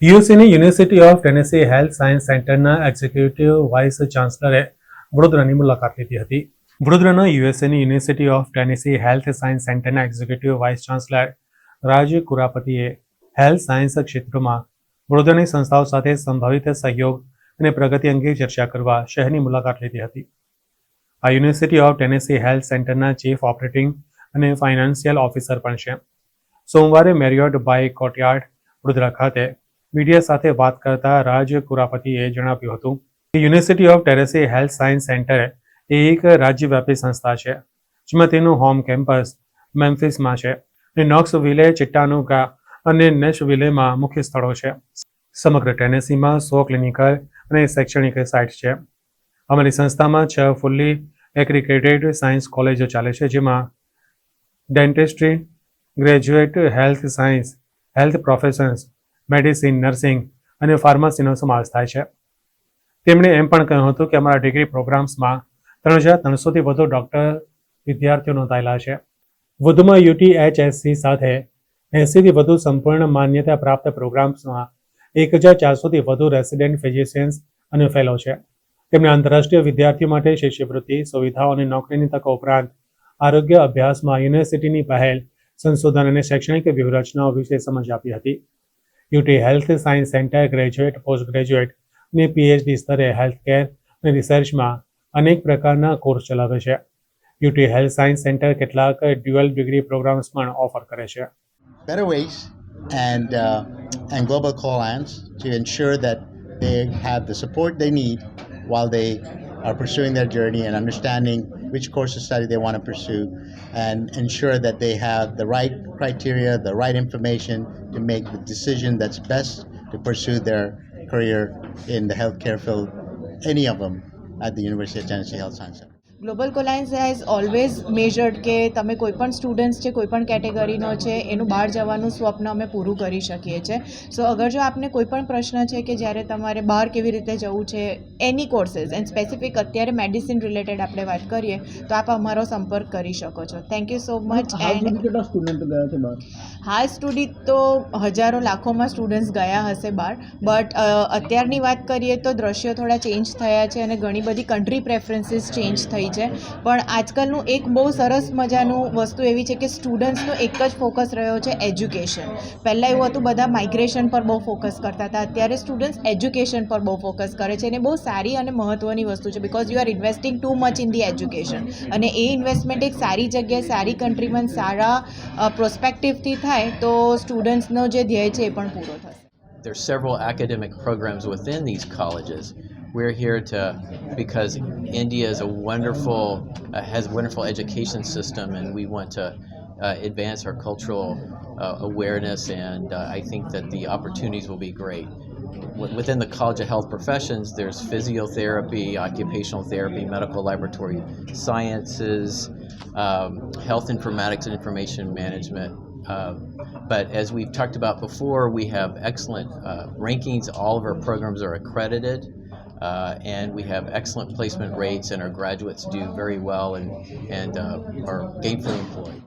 યુએસએની university of Tennessee health science સેન્ટરના executive vice ચાન્સલરે વડોદરાની મુલાકાત લીધી હતી. વડોદરાના યુએસએની university of Tennessee health science સેન્ટરના એક્ઝિક્યુટિવ વાઇસ ચાન્સલર રાજ કુરાપતિએ હેલ્થ સાયન્સ ક્ષેત્રમાં વડોદરાની સંસ્થાઓ સાથે સંભવિત સહયોગ અને પ્રગતિ અંગે ચર્ચા કરવા શહેરની મુલાકાત લીધી હતી. આ યુનિવર્સિટી ઓફ ટેનેસી હેલ્થ સેન્ટરના ચીફ ઓપરેટિંગ અને ફાઇનાન્શિયલ ઓફિસર પણ છે. સોમવારે મેરિયોટ બાય કોર્ટયાર્ડ વડોદરા ખાતે મીડિયા સાથે વાત કરતા રાજ કુરાપતિએ જણાવ્યું હતું કે university of Tennessee health science centre એ એક રાજ્યવ્યાપી સંસ્થા છે, જેમાં તેનું હોમ કેમ્પસ મેમ્ફિસમાં છે અને નોક્સવિલે, ચિટ્ટાનુગા અને નેશવિલેમાં મુખ્ય સ્થળો છે. સમગ્ર ટેનેસીમાં 100 ક્લિનિકલ અને શૈક્ષણિક સાઇટ છે. અમારી સંસ્થામાં 6 ફુલ્લી એક્રિકેટેડ સાયન્સ કોલેજો ચાલે છે, જેમાં dentistry, graduate health science, health professions, medicine, nursing અને ફાર્મસીનો સમાવેશ થાય છે. તેમણે એમ પણ કહ્યું હતું કે અમારા ડિગ્રી પ્રોગ્રામ્સમાં 3,300થી વધુ ડૉક્ટર વિદ્યાર્થીઓ નોંધાયેલા છે. વધુમાં UTHSC સાથે 80થી વધુ સંપૂર્ણ માન્યતા પ્રાપ્ત પ્રોગ્રામ્સમાં 1,400થી વધુ રેસિડેન્ટ ફિઝિશિયન્સ અને ફેલો છે. તેમણે આંતરરાષ્ટ્રીય વિદ્યાર્થીઓ માટે શિષ્યવૃત્તિ સુવિધાઓ અને નોકરીની તકો ઉપરાંત આરોગ્ય અભ્યાસમાં યુનિવર્સિટીની પહેલ, સંશોધન અને શૈક્ષણિક વ્યૂહરચનાઓ વિશે સમજ આપી હતી. UT health science centre graduate, post graduate અને PhD સ્તરે હેલ્થકેર અને રિસર્ચમાં અનેક પ્રકારના કોર્સ ચલાવે છે. યુટી હેલ્થ સાયન્સ સેન્ટર કેટલાક ડ્યુઅલ ડિગ્રી પ્રોગ્રામ્સ પણ ઓફર કરે છે. Better ways and global call-ons to ensure that they have the support they need while they are pursuing their journey and understanding which course of study they want to pursue, and ensure that they have the right criteria, the right information to make the decision that's best to pursue their career in the healthcare field, any of them at the University of Tennessee Health Science Center. Global alliance has always measured કે તમે કોઈ પણ students છે, કોઈ પણ કેટેગરીનો છે, એનું બહાર જવાનું સ્વપ્ન અમે પૂરું કરી શકીએ છીએ. સો અગર જો આપને કોઈ પણ પ્રશ્ન છે કે જ્યારે તમારે બહાર કેવી રીતે જવું છે, એની કોર્सेस એન્ડ સ્પેસિફિક અત્યારે મેડિસિન રિલેટેડ આપણે વાત કરીએ તો આપ અમારો સંપર્ક કરી શકો છો. Thank you so much. And કેટલા સ્ટુડન્ટ ગયા છે બહાર? હાલ સુધી તો હજારો લાખોમાં સ્ટુડન્ટ્સ ગયા હશે બહાર, બટ અત્યારની વાત કરીએ તો દ્રશ્યો થોડા ચેન્જ થયા છે અને ઘણી બધી કન્ટ્રી પ્રેફરન્સીસ ચેન્જ થઈ છે. પણ આજકાલનું એક બહુ સરસ મજાનું વસ્તુ એવી છે કે સ્ટુડન્ટ્સનો એક જ ફોકસ રહ્યો છે એજ્યુકેશન. પહેલાં એવું હતું બધા માઇગ્રેશન પર બહુ ફોકસ કરતા હતા, અત્યારે સ્ટુડન્ટ્સ એજ્યુકેશન પર બહુ ફોકસ કરે છે અને બહુ સારી અને મહત્ત્વની વસ્તુ છે, because you are investing too much in the education અને એ ઇન્વેસ્ટમેન્ટ એક સારી જગ્યાએ, સારી કન્ટ્રીમાં, સારા પ્રોસ્પેક્ટિવથી થાય તો સ્ટુડન્ટ્સનો જે ધ્યેય છે એ પણ પૂરો થશે. There's several academic programs within these colleges. We're here because India is has a wonderful education system, and we want to advance our cultural awareness, and I think that the opportunities will be great. Within the College of Health Professions, there's physiotherapy, occupational therapy, medical laboratory sciences, health informatics and information management. But as we've talked about before, we have excellent rankings. All of our programs are accredited, and we have excellent placement rates, and our graduates do very well and are gainfully employed.